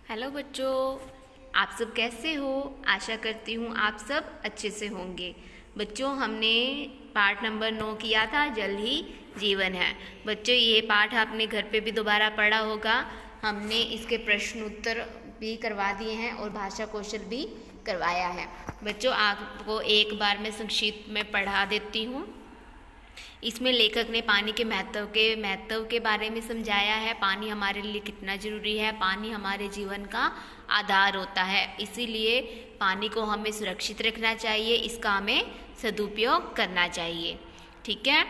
Hello बच्चों, आप सब कैसे हो। आशा करती हूँ आप सब अच्छे से होंगे। बच्चों, हमने पाठ नंबर 9 किया था, जल ही जीवन है। बच्चों, ये पाठ आपने घर पे भी दोबारा पढ़ा होगा। हमने इसके प्रश्न उत्तर भी करवा दिए हैं और भाषा कौशल भी करवाया है। बच्चों, आपको एक बार मैं संक्षिप्त में पढ़ा देती हूँ। इसमें लेखक ने पानी के महत्व के बारे में समझाया है। पानी हमारे लिए कितना जरूरी है। पानी हमारे जीवन का आधार होता है, इसीलिए पानी को हमें सुरक्षित रखना चाहिए, इसका हमें सदुपयोग करना चाहिए। ठीक है,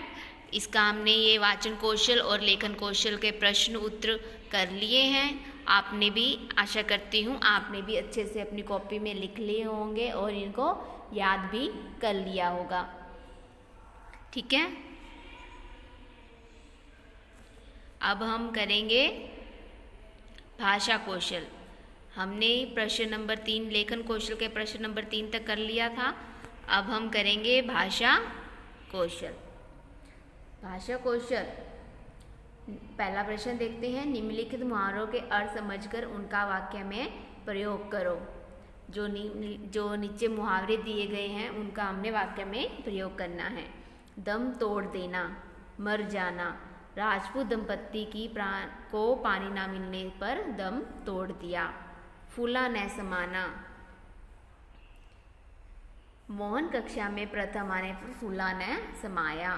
इसका हमने ये वाचन कौशल और लेखन कौशल के प्रश्न उत्तर कर लिए हैं। आपने भी, आशा करती हूँ आपने भी अच्छे से अपनी कॉपी में लिख लिए होंगे और इनको याद भी कर लिया होगा। ठीक है, अब हम करेंगे भाषा कौशल। हमने प्रश्न नंबर 3 लेखन कौशल के प्रश्न नंबर 3 तक कर लिया था। अब हम करेंगे भाषा कौशल। भाषा कौशल, पहला प्रश्न देखते हैं। निम्नलिखित मुहावरों के अर्थ समझकर उनका वाक्य में प्रयोग करो। जो नीचे मुहावरे दिए गए हैं उनका हमने वाक्य में प्रयोग करना है। दम तोड़ देना, मर जाना। राजपूत दंपत्ति की प्राण को पानी ना मिलने पर दम तोड़ दिया। फूला न समाना। मोहन कक्षा में प्रथम आने पर फूला न समाया।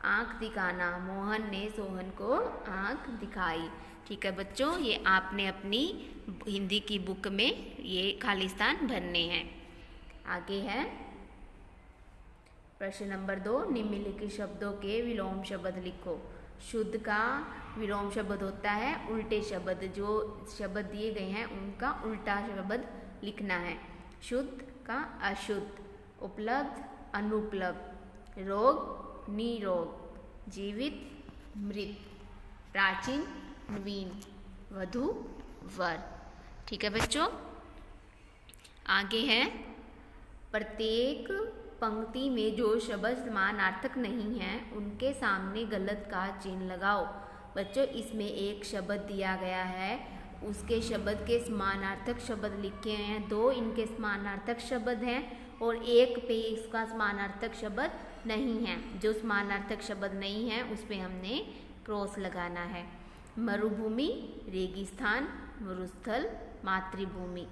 आंख दिखाना, मोहन ने सोहन को आंख दिखाई। ठीक है बच्चों, ये आपने अपनी हिंदी की बुक में ये खाली स्थान भरने हैं। आगे है प्रश्न नंबर 2। निम्नलिखित शब्दों के विलोम शब्द लिखो। शुद्ध का विलोम शब्द होता है उल्टे शब्द। जो शब्द दिए गए हैं उनका उल्टा शब्द लिखना है। शुद्ध का अशुद्ध, उपलब्ध अनुपलब्ध, रोग निरोग, जीवित मृत, प्राचीन नवीन, वधु वर। ठीक है बच्चों, आगे है प्रत्येक पंक्ति में जो शब्द समानार्थक नहीं है उनके सामने गलत का चिन्ह लगाओ। बच्चों, इसमें एक शब्द दिया गया है, उसके शब्द के समानार्थक शब्द लिखे हैं। 2 इनके समानार्थक शब्द हैं और एक पे इसका समानार्थक शब्द नहीं है। जो समानार्थक शब्द नहीं है उस पे हमने क्रॉस लगाना है। मरुभूमि, रेगिस्तान, मरुस्थल, मातृभूमि।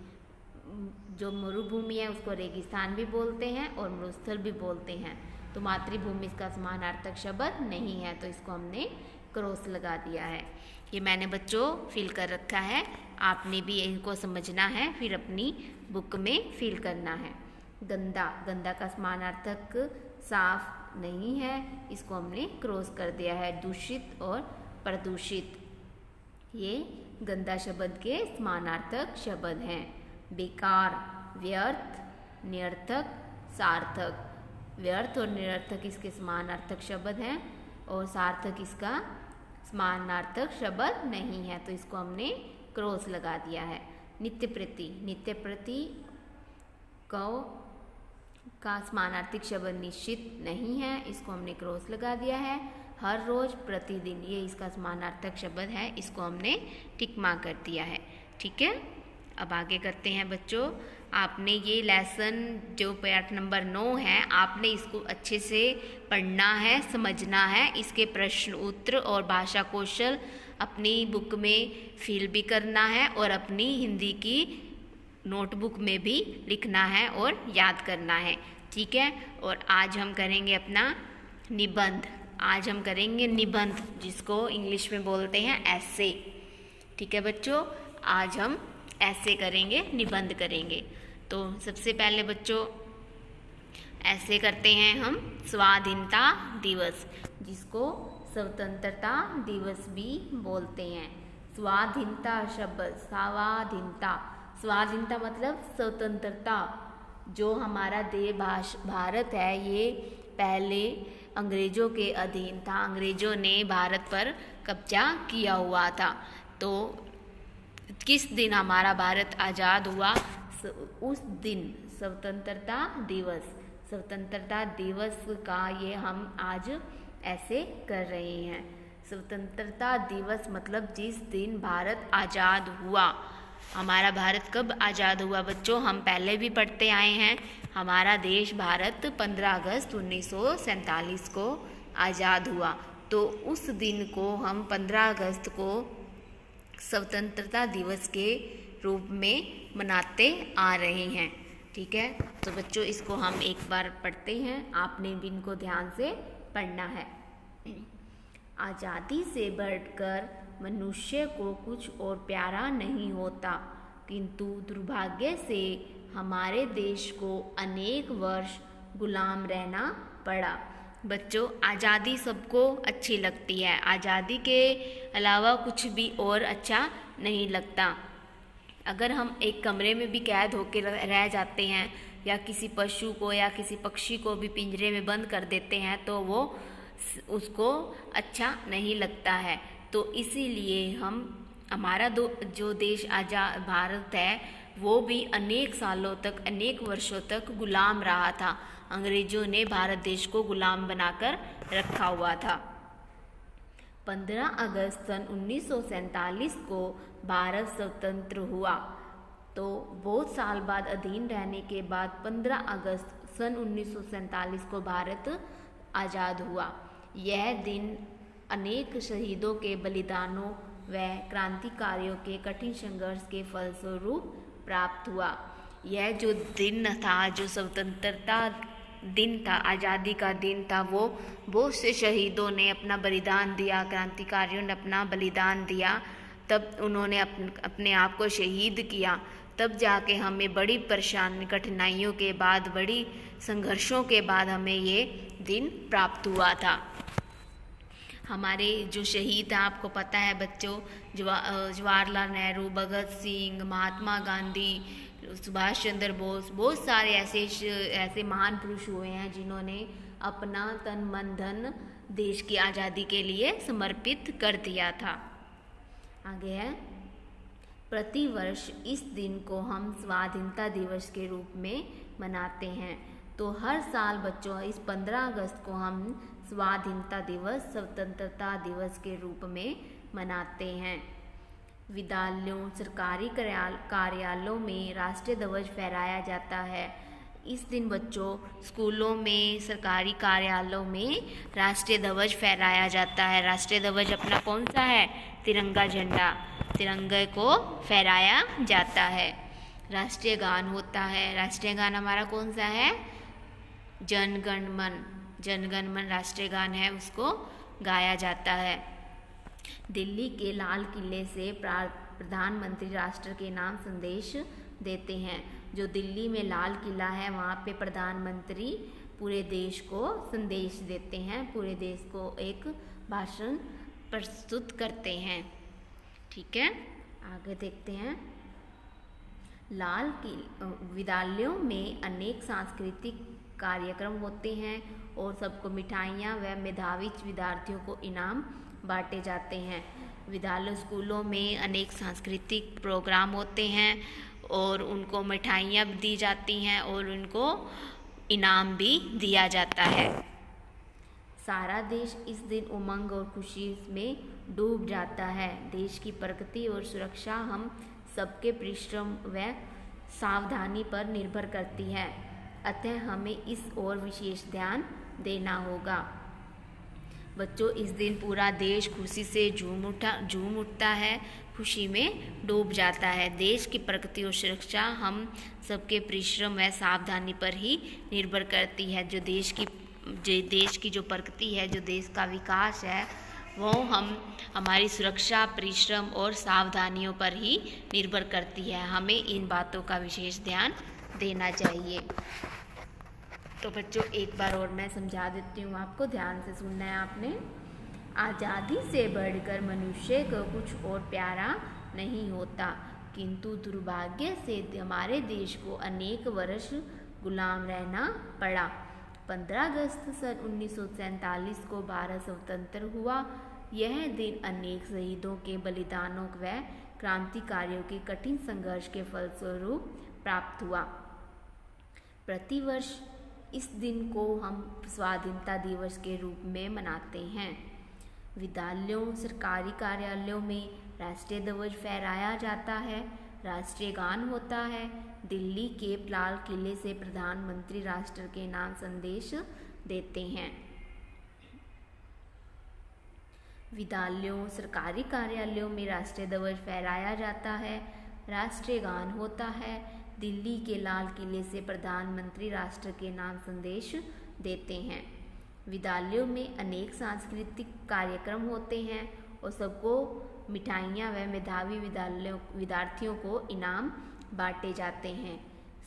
जो मरुभूमि है उसको रेगिस्तान भी बोलते हैं और मरुस्थल भी बोलते हैं। तो मातृभूमि इसका समानार्थक शब्द नहीं है, तो इसको हमने क्रॉस लगा दिया है। ये मैंने बच्चों फिल कर रखा है, आपने भी इनको समझना है, फिर अपनी बुक में फिल करना है। गंदा, गंदा का समानार्थक साफ नहीं है, इसको हमने क्रॉस कर दिया है। दूषित और प्रदूषित, ये गंदा शब्द के समानार्थक शब्द हैं। बेकार, व्यर्थ, निरर्थक, सार्थक। व्यर्थ और निरर्थक इसके समानार्थक शब्द हैं और सार्थक इसका समानार्थक शब्द नहीं है, तो इसको हमने क्रॉस लगा दिया है। नित्य प्रति, नित्य प्रति का समानार्थक शब्द निश्चित नहीं है, इसको हमने क्रॉस लगा दिया है। हर रोज, प्रतिदिन, ये इसका समानार्थक शब्द है, इसको हमने टिक मार्क कर दिया है। ठीक है, अब आगे करते हैं बच्चों। आपने ये लेसन जो पाठ नंबर 9 है, आपने इसको अच्छे से पढ़ना है, समझना है। इसके प्रश्न उत्तर और भाषा कौशल अपनी बुक में फिल भी करना है और अपनी हिंदी की नोटबुक में भी लिखना है और याद करना है। ठीक है, और आज हम करेंगे अपना निबंध। आज हम करेंगे निबंध, जिसको इंग्लिश में बोलते हैं ऐसे। ठीक है बच्चों, आज हम ऐसे करेंगे, निबंध करेंगे। तो सबसे पहले बच्चों ऐसे करते हैं हम स्वाधीनता दिवस, जिसको स्वतंत्रता दिवस भी बोलते हैं। स्वाधीनता शब्द, स्वाधीनता, स्वाधीनता मतलब स्वतंत्रता। जो हमारा देश भारत है, ये पहले अंग्रेजों के अधीन था। अंग्रेजों ने भारत पर कब्जा किया हुआ था। तो किस दिन हमारा भारत आज़ाद हुआ, उस दिन स्वतंत्रता दिवस, स्वतंत्रता दिवस का ये हम आज ऐसे कर रहे हैं। स्वतंत्रता दिवस मतलब जिस दिन भारत आज़ाद हुआ, हमारा भारत कब आज़ाद हुआ बच्चों? हम पहले भी पढ़ते आए हैं। हमारा देश भारत 15 अगस्त 1947 को आज़ाद हुआ। तो उस दिन को हम 15 अगस्त को स्वतंत्रता दिवस के रूप में मनाते आ रहे हैं। ठीक है, तो बच्चों इसको हम एक बार पढ़ते हैं, आपने भी इनको ध्यान से पढ़ना है। आज़ादी से बढ़कर मनुष्य को कुछ और प्यारा नहीं होता, किंतु दुर्भाग्य से हमारे देश को अनेक वर्ष गुलाम रहना पड़ा। बच्चों आज़ादी सबको अच्छी लगती है, आज़ादी के अलावा कुछ भी और अच्छा नहीं लगता। अगर हम एक कमरे में भी कैद होकर रह जाते हैं या किसी पशु को या किसी पक्षी को भी पिंजरे में बंद कर देते हैं तो वो उसको अच्छा नहीं लगता है। तो इसीलिए हमारा जो देश आज़ाद भारत है वो भी अनेक सालों तक, अनेक वर्षों तक गुलाम रहा था। अंग्रेजों ने भारत देश को गुलाम बनाकर रखा हुआ था। 15 अगस्त सन 1947 को भारत स्वतंत्र हुआ। तो बहुत साल बाद अधीन रहने के बाद 15 अगस्त सन 1947 को भारत आज़ाद हुआ। यह दिन अनेक शहीदों के बलिदानों व क्रांतिकारियों के कठिन संघर्ष के फलस्वरूप प्राप्त हुआ। यह जो दिन था, जो स्वतंत्रता दिन था, आज़ादी का दिन था, वो बहुत से शहीदों ने अपना बलिदान दिया, क्रांतिकारियों ने अपना बलिदान दिया। तब उन्होंने अपने आप को शहीद किया, तब जाके हमें बड़ी परेशानी, कठिनाइयों के बाद, बड़ी संघर्षों के बाद हमें ये दिन प्राप्त हुआ था। हमारे जो शहीद हैं आपको पता है बच्चों, जवाहरलाल नेहरू, भगत सिंह, महात्मा गांधी, सुभाष चंद्र बोस, बहुत सारे ऐसे महान पुरुष हुए हैं जिन्होंने अपना तन मन धन देश की आज़ादी के लिए समर्पित कर दिया था। आगे है, प्रतिवर्ष इस दिन को हम स्वाधीनता दिवस के रूप में मनाते हैं। तो हर साल बच्चों इस 15 अगस्त को हम स्वाधीनता दिवस, स्वतंत्रता दिवस के रूप में मनाते हैं। विद्यालयों, सरकारी कार्यालयों में राष्ट्रीय ध्वज फहराया जाता है। इस दिन बच्चों स्कूलों में, सरकारी कार्यालयों में राष्ट्रीय ध्वज फहराया जाता है। राष्ट्रीय ध्वज अपना कौन सा है? तिरंगा झंडा, तिरंगे को फहराया जाता है। राष्ट्रीय गान होता है। राष्ट्रीय गान हमारा कौन सा है? जन गण मन, जन गण मन राष्ट्रीय गान है, उसको गाया जाता है। दिल्ली के लाल किले से प्रधानमंत्री राष्ट्र के नाम संदेश देते हैं। जो दिल्ली में लाल किला है वहाँ पे प्रधानमंत्री पूरे देश को संदेश देते हैं, पूरे देश को एक भाषण प्रस्तुत करते हैं। ठीक है, आगे देखते हैं। विद्यालयों में अनेक सांस्कृतिक कार्यक्रम होते हैं और सबको मिठाइयाँ व मेधावी विद्यार्थियों को इनाम बांटे जाते हैं। विद्यालय स्कूलों में अनेक सांस्कृतिक प्रोग्राम होते हैं और उनको मिठाइयाँ दी जाती हैं और उनको इनाम भी दिया जाता है। सारा देश इस दिन उमंग और खुशी में डूब जाता है। देश की प्रगति और सुरक्षा हम सबके परिश्रम व सावधानी पर निर्भर करती है, अतः हमें इस ओर विशेष ध्यान देना होगा। बच्चों इस दिन पूरा देश खुशी से झूम उठता है, खुशी में डूब जाता है। देश की प्रगति और सुरक्षा हम सबके परिश्रम व सावधानी पर ही निर्भर करती है। जो देश की जो प्रगति है, जो देश का विकास है, वो हमारी सुरक्षा, परिश्रम और सावधानियों पर ही निर्भर करती है। हमें इन बातों का विशेष ध्यान देना चाहिए। तो बच्चों एक बार और मैं समझा देती हूँ आपको, ध्यान से सुनना है आपने। आज़ादी से बढ़कर मनुष्य को कुछ और प्यारा नहीं होता, किंतु दुर्भाग्य से हमारे देश को अनेक वर्ष गुलाम रहना पड़ा। 15 अगस्त सन 1947 को भारत स्वतंत्र हुआ। यह दिन अनेक शहीदों के बलिदानों व क्रांतिकारियों के कठिन संघर्ष के फलस्वरूप प्राप्त हुआ। प्रतिवर्ष इस दिन को हम स्वाधीनता दिवस के रूप में मनाते हैं। विद्यालयों, सरकारी कार्यालयों में राष्ट्रीय ध्वज फहराया जाता है। राष्ट्रीय गान होता है। दिल्ली के लाल किले से प्रधानमंत्री राष्ट्र के नाम संदेश देते हैं। विद्यालयों, सरकारी कार्यालयों में राष्ट्रीय ध्वज फहराया जाता है। राष्ट्रीय गान होता है। दिल्ली के लाल किले से प्रधानमंत्री राष्ट्र के नाम संदेश देते हैं। विद्यालयों में अनेक सांस्कृतिक कार्यक्रम होते हैं और सबको मिठाइयाँ व मेधावी विद्यार्थियों को इनाम बांटे जाते हैं।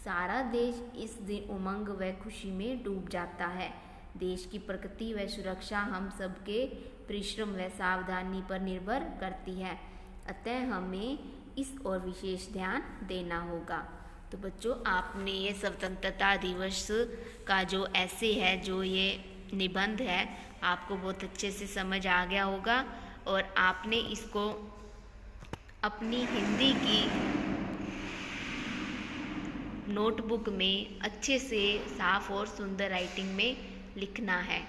सारा देश इस दिन उमंग व खुशी में डूब जाता है। देश की प्रगति व सुरक्षा हम सबके परिश्रम व सावधानी पर निर्भर करती है, अतः हमें इस ओर विशेष ध्यान देना होगा। तो बच्चों, आपने ये स्वतंत्रता दिवस का जो ऐसे है, जो ये निबंध है, आपको बहुत अच्छे से समझ आ गया होगा और आपने इसको अपनी हिंदी की नोटबुक में अच्छे से साफ और सुंदर राइटिंग में लिखना है।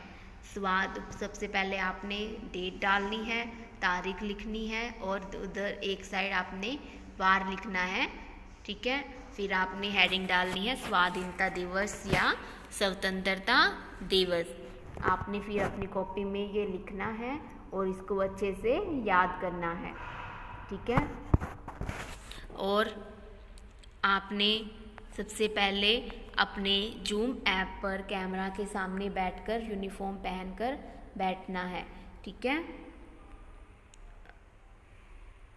स्वाद, सबसे पहले आपने डेट डालनी है, तारीख लिखनी है और उधर एक साइड आपने वार लिखना है, ठीक है। फिर आपने हेडिंग डालनी है स्वाधीनता दिवस या स्वतंत्रता दिवस। आपने फिर अपनी कॉपी में ये लिखना है और इसको अच्छे से याद करना है, ठीक है। और आपने सबसे पहले अपने जूम ऐप पर कैमरा के सामने बैठकर यूनिफॉर्म पहनकर बैठना है, ठीक है।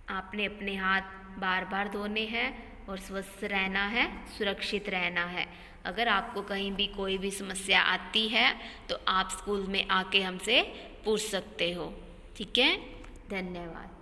आपने अपने हाथ बार बार धोने हैं और स्वस्थ रहना है, सुरक्षित रहना है। अगर आपको कहीं भी कोई भी समस्या आती है तो आप स्कूल में आके हमसे पूछ सकते हो, ठीक है। धन्यवाद।